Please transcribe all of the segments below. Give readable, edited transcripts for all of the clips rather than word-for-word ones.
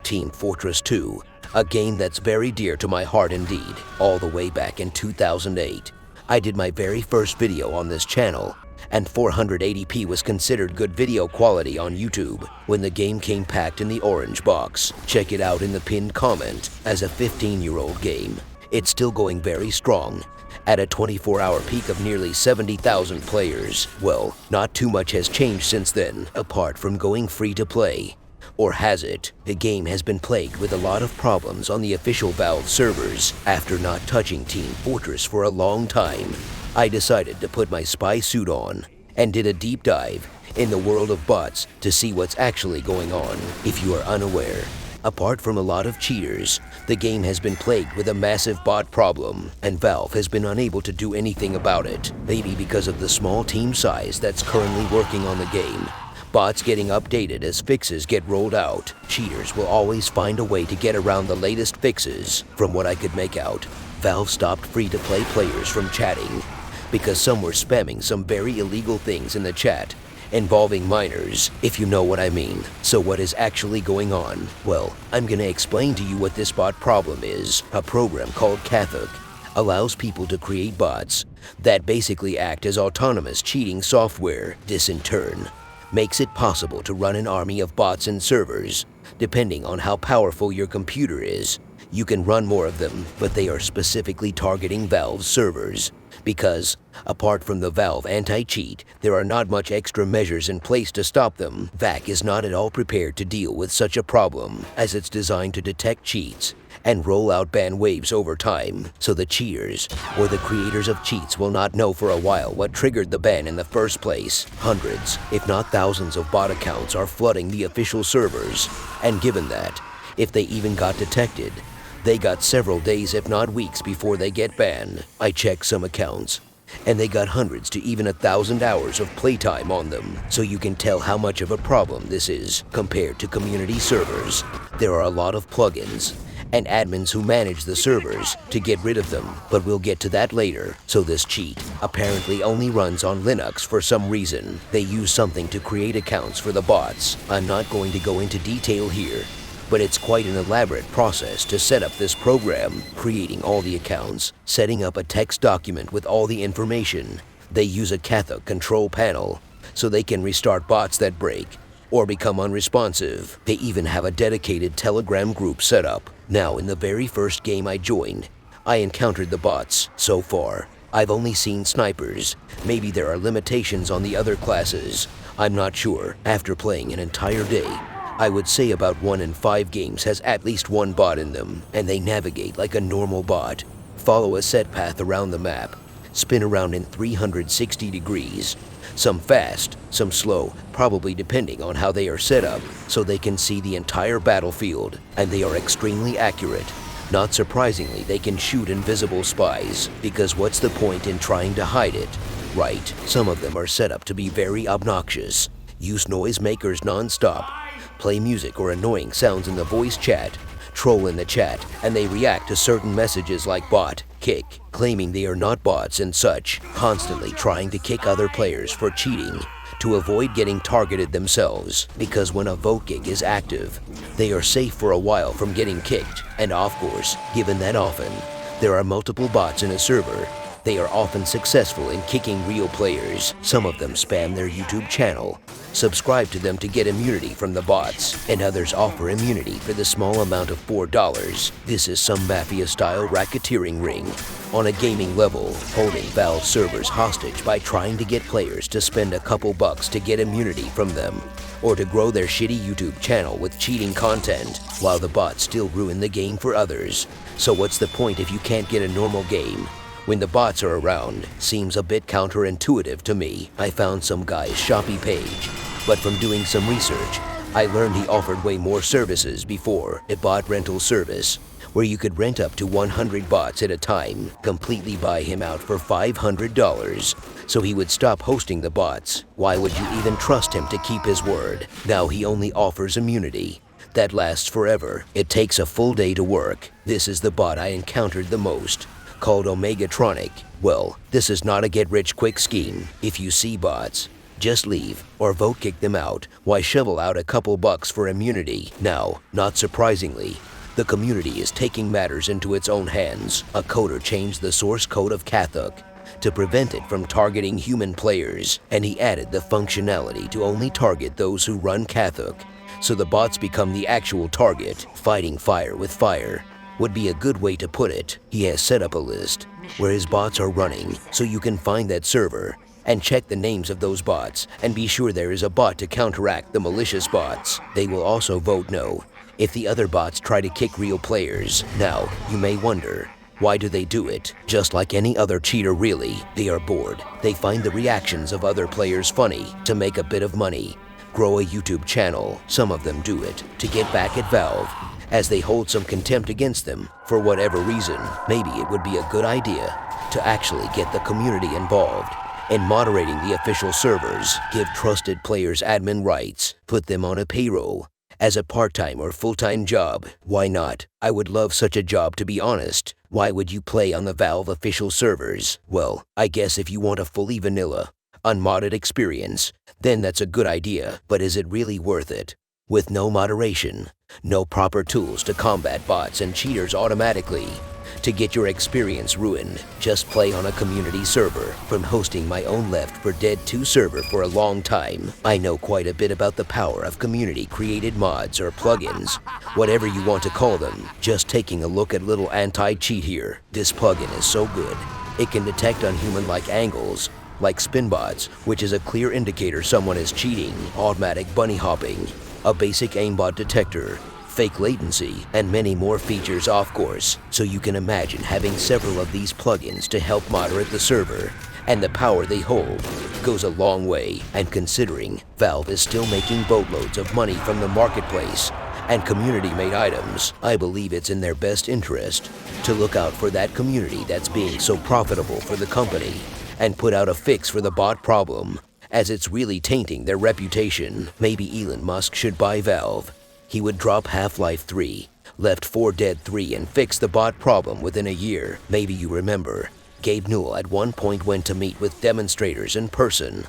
Team Fortress 2, a game that's very dear to my heart indeed, all the way back in 2008. I did my very first video on this channel, and 480p was considered good video quality on YouTube when the game came packed in the orange box. Check it out in the pinned comment. As a 15-year-old game, it's still going very strong. At a 24-hour peak of nearly 70,000 players. Well, not too much has changed since then, apart from going free to play. Or has it? The game has been plagued with a lot of problems on the official Valve servers. After not touching Team Fortress for a long time, I decided to put my spy suit on and did a deep dive in the world of bots to see what's actually going on. If you are unaware, apart from a lot of cheaters, the game has been plagued with a massive bot problem, and Valve has been unable to do anything about it. Maybe because of the small team size that's currently working on the game. Bots getting updated as fixes get rolled out. Cheaters will always find a way to get around the latest fixes. From what I could make out, Valve stopped free-to-play players from chatting because some were spamming some very illegal things in the chat involving minors, if you know what I mean. So what is actually going on? Well, I'm gonna explain to you what this bot problem is. A program called Kathok allows people to create bots that basically act as autonomous cheating software. This in turn makes it possible to run an army of bots and servers. Depending on how powerful your computer is, you can run more of them, but they are specifically targeting Valve's servers. Because, apart from the Valve anti-cheat, there are not much extra measures in place to stop them. VAC is not at all prepared to deal with such a problem, as it's designed to detect cheats and roll out ban waves over time, so the cheaters or the creators of cheats will not know for a while what triggered the ban in the first place. Hundreds, if not thousands of bot accounts are flooding the official servers, and given that, if they even got detected, they got several days if not weeks before they get banned. I checked some accounts, and they got hundreds to even 1,000 hours of playtime on them. So you can tell how much of a problem this is compared to community servers. There are a lot of plugins and admins who manage the servers to get rid of them, but we'll get to that later. So this cheat apparently only runs on Linux for some reason. They use something to create accounts for the bots. I'm not going to go into detail here, but it's quite an elaborate process to set up this program, creating all the accounts, setting up a text document with all the information. They use a Kathok control panel so they can restart bots that break or become unresponsive. They even have a dedicated Telegram group set up. Now, in the very first game I joined, I encountered the bots. So far, I've only seen snipers. Maybe there are limitations on the other classes. I'm not sure. After playing an entire day, I would say about 1 in 5 games has at least one bot in them, and they navigate like a normal bot, follow a set path around the map, spin around in 360 degrees, some fast, some slow, probably depending on how they are set up, so they can see the entire battlefield, and they are extremely accurate. Not surprisingly, they can shoot invisible spies, because what's the point in trying to hide it, right? Some of them are set up to be very obnoxious, use noise makers non-stop, play music or annoying sounds in the voice chat, troll in the chat, and they react to certain messages like bot, kick, claiming they are not bots and such, constantly trying to kick other players for cheating to avoid getting targeted themselves, because when a vote gig is active, they are safe for a while from getting kicked, and of course, given that often there are multiple bots in a server, they are often successful in kicking real players. Some of them spam their YouTube channel, subscribe to them to get immunity from the bots, and others offer immunity for the small amount of $4. This is some mafia-style racketeering ring on a gaming level, holding Valve servers hostage by trying to get players to spend a couple bucks to get immunity from them, or to grow their shitty YouTube channel with cheating content, while the bots still ruin the game for others. So what's the point if you can't get a normal game when the bots are around? Seems a bit counterintuitive to me. I found some guy's Shopee page, but from doing some research, I learned he offered way more services before. A bot rental service, where you could rent up to 100 bots at a time, completely buy him out for $500, so he would stop hosting the bots. Why would you even trust him to keep his word? Now he only offers immunity that lasts forever. It takes a full day to work. This is the bot I encountered the most, called Omegatronic. Well, this is not a get-rich-quick scheme. If you see bots, Just leave or vote kick them out. Why shovel out a couple bucks for immunity? Now, not surprisingly, the community is taking matters into its own hands. A coder changed the source code of Kathuk to prevent it from targeting human players, and he added the functionality to only target those who run Kathuk, so the bots become the actual target. Fighting fire with fire would be a good way to put it. He has set up a list where his bots are running, so you can find that server and check the names of those bots and be sure there is a bot to counteract the malicious bots. They will also vote no if the other bots try to kick real players. Now, you may wonder, why do they do it? Just like any other cheater really, they are bored. They find the reactions of other players funny to make a bit of money, grow a YouTube channel. Some of them do it to get back at Valve, as they hold some contempt against them for whatever reason. Maybe it would be a good idea to actually get the community involved in moderating the official servers, give trusted players admin rights, put them on a payroll as a part-time or full-time job. Why not? I would love such a job, to be honest. Why would you play on the Valve official servers? Well, I guess if you want a fully vanilla, unmodded experience, then that's a good idea, but is it really worth it? With no moderation, no proper tools to combat bots and cheaters automatically, to get your experience ruined, just play on a community server. From hosting my own Left 4 Dead 2 server for a long time, I know quite a bit about the power of community-created mods or plugins, whatever you want to call them. Just taking a look at little anti-cheat here. This plugin is so good, it can detect unhuman-like angles, like spin bots, which is a clear indicator someone is cheating, automatic bunny hopping, a basic aimbot detector, fake latency, and many more features, of course. So you can imagine having several of these plugins to help moderate the server, and the power they hold goes a long way. And considering Valve is still making boatloads of money from the marketplace and community-made items, I believe it's in their best interest to look out for that community that's being so profitable for the company and put out a fix for the bot problem, as it's really tainting their reputation. Maybe Elon Musk should buy Valve. He would drop Half-Life 3, Left 4 Dead 3, and fix the bot problem within a year. Maybe you remember, Gabe Newell at one point went to meet with demonstrators in person,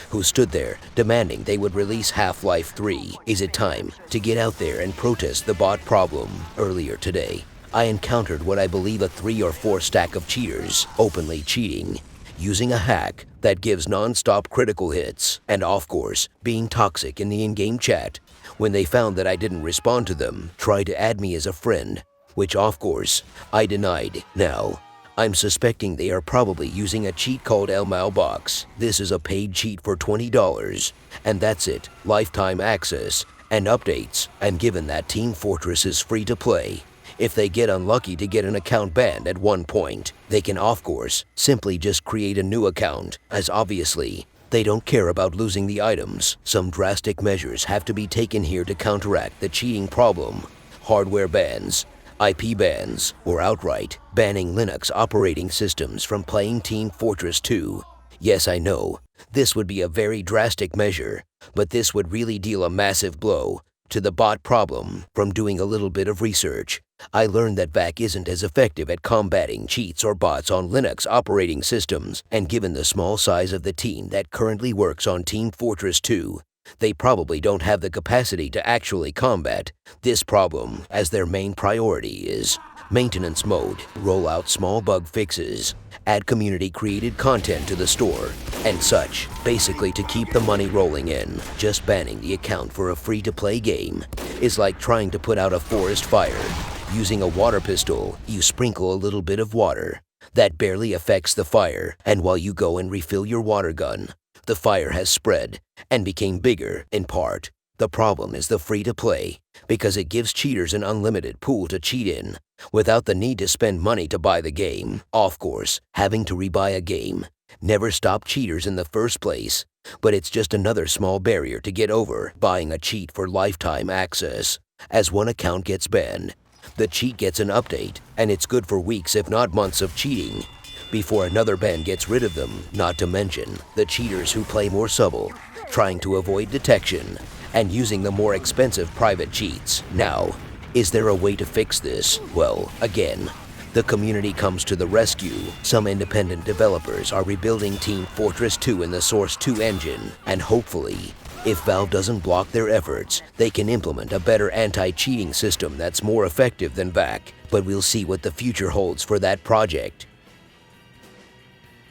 who stood there demanding they would release Half-Life 3. Is it time to get out there and protest the bot problem? Earlier today, I encountered what I believe a 3 or 4 stack of cheaters openly cheating, using a hack that gives non-stop critical hits, and of course, being toxic in the in-game chat. When they found that I didn't respond to them, tried to add me as a friend, which of course, I denied. Now, I'm suspecting they are probably using a cheat called Box. This is a paid cheat for $20, and that's it, lifetime access and updates. And given that Team Fortress is free to play, if they get unlucky to get an account banned at one point, they can of course simply just create a new account, as obviously they don't care about losing the items. Some drastic measures have to be taken here to counteract the cheating problem. Hardware bans, IP bans, or outright banning Linux operating systems from playing Team Fortress 2. Yes, I know, this would be a very drastic measure, but this would really deal a massive blow to the bot problem. From doing a little bit of research, I learned that VAC isn't as effective at combating cheats or bots on Linux operating systems, and given the small size of the team that currently works on Team Fortress 2, they probably don't have the capacity to actually combat this problem, as their main priority is maintenance mode, roll out small bug fixes, add community-created content to the store, and such, basically to keep the money rolling in. Just banning the account for a free-to-play game is like trying to put out a forest fire. Using a water pistol, you sprinkle a little bit of water. That barely affects the fire, and while you go and refill your water gun, the fire has spread and became bigger. In part, the problem is the free-to-play, because it gives cheaters an unlimited pool to cheat in, without the need to spend money to buy the game. Of course, having to rebuy a game never stopped cheaters in the first place, but it's just another small barrier to get over. Buying a cheat for lifetime access. As one account gets banned, the cheat gets an update, and it's good for weeks if not months of cheating before another ban gets rid of them. Not to mention the cheaters who play more subtle, trying to avoid detection and using the more expensive private cheats. Now, is there a way to fix this? Well, again, the community comes to the rescue. Some independent developers are rebuilding Team Fortress 2 in the Source 2 engine, and hopefully, if Valve doesn't block their efforts, they can implement a better anti-cheating system that's more effective than VAC. But we'll see what the future holds for that project.